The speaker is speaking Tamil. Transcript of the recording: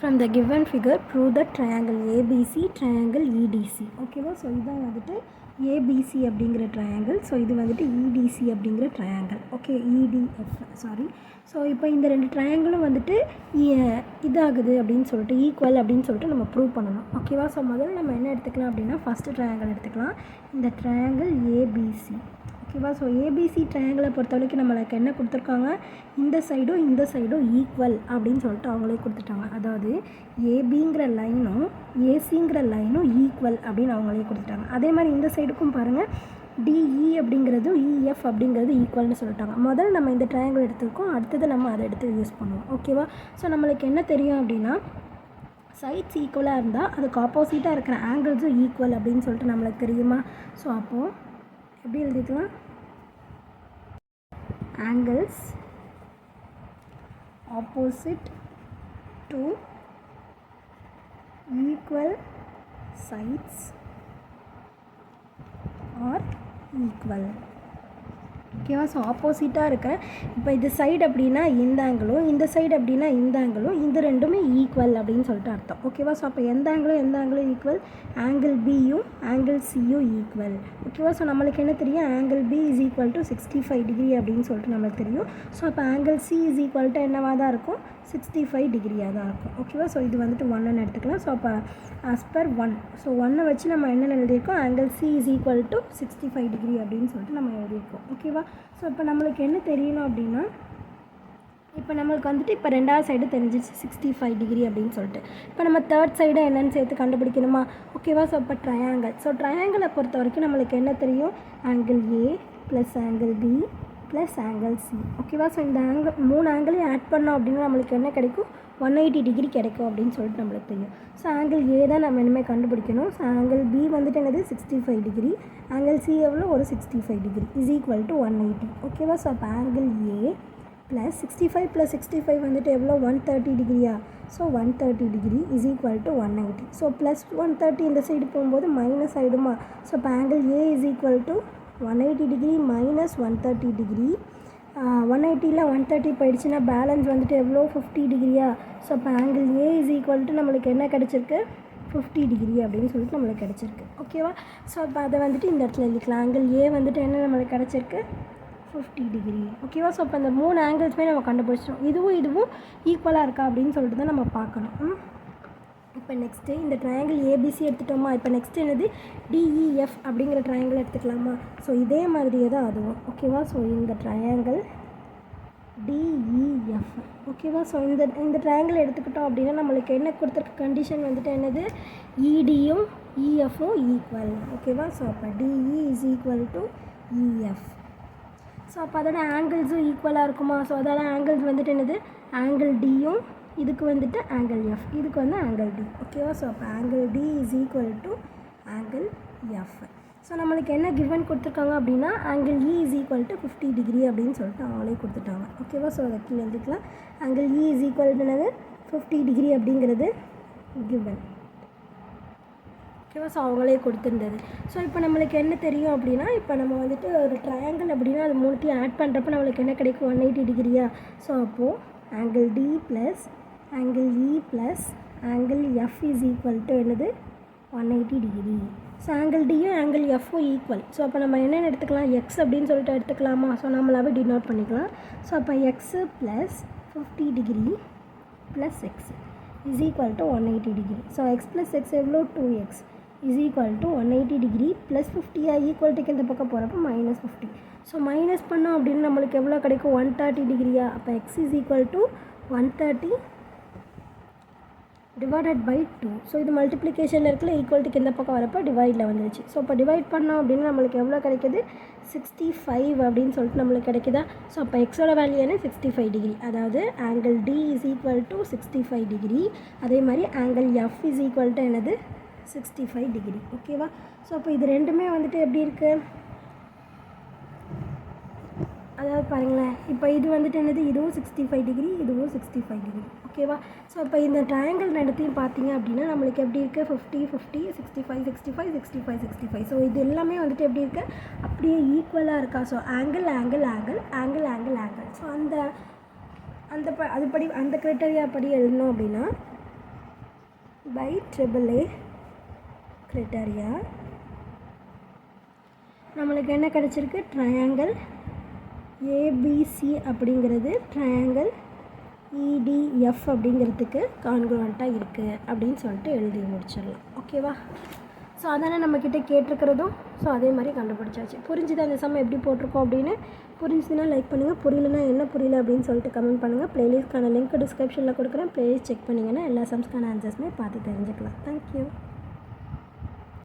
From the given figure, prove the triangle ABC, triangle EDC. ஓகேவா? ஸோ இதான் வந்துட்டு ABC அப்படிங்கிற ட்ரையாங்கிள். ஸோ இது வந்துட்டு EDC அப்படிங்கிற triangle. Okay, EDF sorry. So இப்போ இந்த ரெண்டு ட்ரையாங்கிளும் வந்துட்டு இதாகுது அப்படின்னு சொல்லிட்டு ஈக்குவல் அப்படின்னு சொல்லிட்டு நம்ம ப்ரூவ் பண்ணணும். ஓகேவா? ஸோ முதல்ல நம்ம என்ன எடுத்துக்கலாம் அப்படின்னா ஃபஸ்ட்டு ட்ரையாங்கிள் எடுத்துக்கலாம். இந்த ட்ரையாங்கிள் ABC. ஓகேவா? ஸோ ஏபிசி ட்ரையாங்கிளை பொறுத்த வரைக்கும் நம்மளுக்கு என்ன கொடுத்துருக்காங்க, இந்த சைடும் ஈக்குவல் அப்படின்னு சொல்லிட்டு அவங்களே கொடுத்துட்டாங்க. அதாவது ஏபிங்கிற லைனும் ஏசிங்கிற லைனும் ஈக்குவல் அப்படின்னு அவங்களே கொடுத்துட்டாங்க. அதே மாதிரி இந்த சைடுக்கும் பாருங்கள், டிஇ அப்படிங்கிறதும் இஎஃப் அப்படிங்கிறது ஈக்குவல்னு சொல்லிட்டாங்க. முதல்ல நம்ம இந்த ட்ரையாங்கிள் எடுத்துருக்கோம், அடுத்தது நம்ம அதை எடுத்து யூஸ் பண்ணுவோம். ஓகேவா? ஸோ நம்மளுக்கு என்ன தெரியும் அப்படின்னா சைட்ஸ் ஈக்குவலாக இருந்தால் அதுக்கு ஆப்போசிட்டாக இருக்கிற ஆங்கிள்ஸும் ஈக்குவல் அப்படின்னு சொல்லிட்டு நம்மளுக்கு தெரியுமா? ஸோ அப்போது எப்படி எழுதிக்கலாம், angles opposite to equal sides are equal. ஓகேவா? ஸோ ஆப்போசிட்டாக இருக்க இப்போ இது சைடு அப்படின்னா இந்த ஆங்கிளும், இந்த சைடு அப்படின்னா இந்த ஆங்கிளும், இந்த ரெண்டுமே ஈக்குவல் அப்படின்னு சொல்லிட்டு அர்த்தம். ஓகேவா? ஸோ அப்போ எந்த ஆங்கிளும் ஈக்குவல், ஆங்கிள் பியும் ஆங்கிள் சியும் ஈக்குவல். ஓகேவா? ஸோ நம்மளுக்கு என்ன தெரியும், angle B is equal to 65 degree அப்படின்னு சொல்லிட்டு நம்மளுக்கு தெரியும். ஸோ அப்போ angle C is equal to என்னவாக தான் இருக்கும், 65 டிகிரியாக தான் இருக்கும். ஓகேவா? ஸோ இது வந்துட்டு 1ன்னு எடுத்துக்கலாம். ஸோ அப்போ ஆஸ் பர் 1, ஸோ 1 வச்சு நம்ம என்னென்ன எழுதியிருக்கோம், angle C is equal to 65 degree அப்படின்னு சொல்லிட்டு நம்ம எழுதியிருக்கோம். ஓகேவா? ஸோ இப்போ நம்மளுக்கு என்ன தெரியணும் அப்படின்னா, இப்போ நம்மளுக்கு வந்துட்டு இப்போ ரெண்டாவது சைடு தெரிஞ்சிச்சு 65 டிகிரி அப்படின்னு சொல்லிட்டு. இப்போ நம்ம தேர்ட் சைடு என்னென்னு சேர்த்து கண்டுபிடிக்கணுமா? ஓகேவா? ஸோ இப்போ ட்ரையாங்கிள். ஸோ ட்ரையாங்கிளை பொறுத்த வரைக்கும் நம்மளுக்கு என்ன தெரியும், angle A plus angle B plus angle C. ஓகேவா? ஸோ இந்த மூணு ஆங்கிளையும் ஆட் பண்ணோம் அப்படின்னா நம்மளுக்கு என்ன கிடைக்கும், 180 டிகிரி கிடைக்கும் அப்படின்னு சொல்லிட்டு நம்மளுக்கு தெரியும். ஸோ ஆங்கிள் ஏ தான் நம்ம இனிமேல் கண்டுபிடிக்கணும். ஸோ ஆங்கிள் பி வந்துட்டு என்னது 65 டிகிரி, ஆங்கிள் சி எவ்வளோ ஒரு 65 டிகிரி இஸ் ஈக்குவல் டு 180. ஓகேவா? ஸோ அப்போ ஆங்கிள் ஏ ப்ளஸ் 65 + 65 வந்துட்டு எவ்வளோ 130 டிகிரியா? So 130 degree is equal to 180. So plus 130 இந்த சைடு போகும்போது மைனஸ் ஆகிடுமா? ஸோ இப்போ angle A is equal to 180 degree minus 130 degree. 180ல் 130 போயிடுச்சுன்னா பேலன்ஸ் வந்துட்டு எவ்வளோ 50 டிகிரியா? ஸோ அப்போ angle A is equal to நம்மளுக்கு என்ன கிடச்சிருக்கு, 50 டிகிரி அப்படின்னு சொல்லிட்டு நம்மளுக்கு கிடச்சிருக்கு. ஓகேவா? ஸோ அப்போ அதை வந்துட்டு இந்த இடத்துல எழுதிக்கலாம். ஆங்கிள் ஏ வந்துட்டு என்ன நம்மளுக்கு கிடச்சிருக்கு, 50 டிகிரி. ஓகேவா? ஸோ அப்போ அந்த மூணு ஆங்கிள்ஸுமே நம்ம கண்டுபிடிச்சிட்டோம். இதுவும் ஈக்குவலாக இருக்கா அப்படின்னு சொல்லிட்டு தான் நம்ம பார்க்கணும். இப்போ நெக்ஸ்ட்டு இந்த ட்ரையாங்கிள் ஏபிசி எடுத்துட்டோமா? இப்போ நெக்ஸ்ட் என்னது, டிஇஎஃப் அப்படிங்கிற ட்ரையாங்கிள் எடுத்துக்கலாமா? ஸோ இதே மாதிரியே தான் அதுவும். ஓகேவா? ஸோ இந்த ட்ரையாங்கிள் டிஇஎஃப். ஓகேவா? ஸோ இந்த ட்ரையாங்கிள் எடுத்துக்கிட்டோம் அப்படின்னா நம்மளுக்கு என்ன கொடுத்துருக்க கண்டிஷன் வந்துட்டு என்னது, இடியும் இஎஃப்பும் ஈக்குவல். ஓகேவா? ஸோ அப்போ DE is equal to EF. So அப்போ அதோட ஆங்கிள்ஸும் ஈக்குவலாக இருக்குமா? ஸோ அதோட ஆங்கிள்ஸ் வந்துட்டு என்னது, ஆங்கிள் டியும் இதுக்கு வந்துட்டு ஆங்கிள் எஃப், இதுக்கு வந்து ஆங்கிள் டி. ஓகேவா? ஸோ அப்போ angle D is equal to angle F. So நம்மளுக்கு என்ன கிவன் கொடுத்துருக்காங்க அப்படின்னா, angle E is equal to 50 degree அப்படின்னு சொல்லிட்டு அவங்களே கொடுத்துட்டாங்க. ஓகேவா? ஸோ அதை கீழே எழுதிக்கலாம். Angle E is equal to 50 degree அப்படிங்கிறது கிவன். ஓகேவா? ஸோ அவங்களே கொடுத்துருந்தது. ஸோ இப்போ நம்மளுக்கு என்ன தெரியும் அப்படின்னா, இப்போ நம்ம வந்துட்டு ஒரு ட்ரையாங்கிள் அப்படின்னா அது மூணுத்தையும் ஆட் பண்ணுறப்ப நம்மளுக்கு என்ன கிடைக்கும், 180 டிகிரியா? ஸோ அப்போது angle D plus angle E plus angle F is equal to என்னது, 180 டிகிரி. ஸோ ஆங்கிள் டியும் ஆங்கிள் எஃப்பும் ஈக்குவல். ஸோ அப்போ நம்ம என்னென்னு எடுத்துக்கலாம், எக்ஸ் அப்படின்னு சொல்லிட்டு எடுத்துக்கலாமா? ஸோ நம்மளாவே டினோட் பண்ணிக்கலாம். ஸோ அப்போ x plus 50 degree plus x is equal to 180 degree. So x plus x எவ்வளோ, 2x is equal to 180 degree plus 50 ஈக்குவல்ட்டுக்கு இந்த பக்கம் போகிறப்போ மைனஸ் 50. ஸோ மைனஸ் பண்ணோம் அப்படின்னு நம்மளுக்கு எவ்வளோ கிடைக்கும், 130 டிகிரியா? அப்போ X is equal to 130 divided by 2. So இது மல்டிப்ளிகேஷனில் இருக்கல, ஈக்குவல்ட்டுக்கு இந்த பக்கம் வரப்போ டிவைடில் வந்துருச்சு. ஸோ இப்போ டிவைட் பண்ணோம் அப்படின்னா நம்மளுக்கு எவ்வளோ கிடைக்கிது, 65 அப்படின்னு சொல்லிட்டு நம்மளுக்கு கிடைக்குதா? ஸோ அப்போ எக்ஸோட வேல்யூ என்ன, 65 டிகிரி. அதாவது angle D is equal to 65 degree. அதே மாதிரி angle F is equal to என்னது, 65 டிகிரி. ஓகேவா? ஸோ அப்போ இது ரெண்டுமே வந்துட்டு எப்படி இருக்குது, அதாவது பாருங்களேன், இப்போ இது வந்துட்டு என்னது, இதுவும் 65 டிகிரி, இதுவும் 65 டிகிரி. ஓகேவா? ஸோ இப்போ இந்த ட்ரையாங்கிள் ரெண்டுத்தையும் பார்த்தீங்க அப்படின்னா நம்மளுக்கு எப்படி இருக்குது, 50 50 65 65 65 65. ஸோ இது எல்லாமே வந்துட்டு எப்படி இருக்குது, அப்படியே ஈக்குவலாக இருக்கா? So angle angle angle angle angle angle. So அதுபடி அந்த க்ரைட்டீரியா படி எழுதணும் அப்படின்னா by AAA criteria நம்மளுக்கு என்ன கிடச்சிருக்கு? ட்ரையாங்கிள் ஏபிசி அப்படிங்கிறது ட்ரையாங்கிள் EDF அப்படிங்கிறதுக்கு கான்க்ருவெண்ட்டாக இருக்குது அப்படின்னு சொல்லிட்டு எழுதி முடிச்சிடலாம். ஓகேவா? ஸோ அதானே நம்மக்கிட்ட கேட்டிருக்கிறதும். ஸோ அதே மாதிரி கண்டுபிடிச்சாச்சு. புரிஞ்சுது அந்த சம் எப்படி போட்டிருக்கோம் அப்படின்னு? புரிஞ்சுதுன்னா லைக் பண்ணுங்கள். புரியலன்னா என்ன புரியல அப்படின்னு சொல்லிட்டு கமெண்ட் பண்ணுங்கள். ப்ளேலிஸ்ட்கான லிங்க் டிஸ்கிரிப்ஷனில் கொடுக்குறேன். ப்ளேலிஸ்ட் செக் பண்ணிங்கன்னா எல்லா சம்ஸ்க்கான ஆன்சர்ஸுமே பார்த்து தெரிஞ்சுக்கலாம். தேங்க்யூ.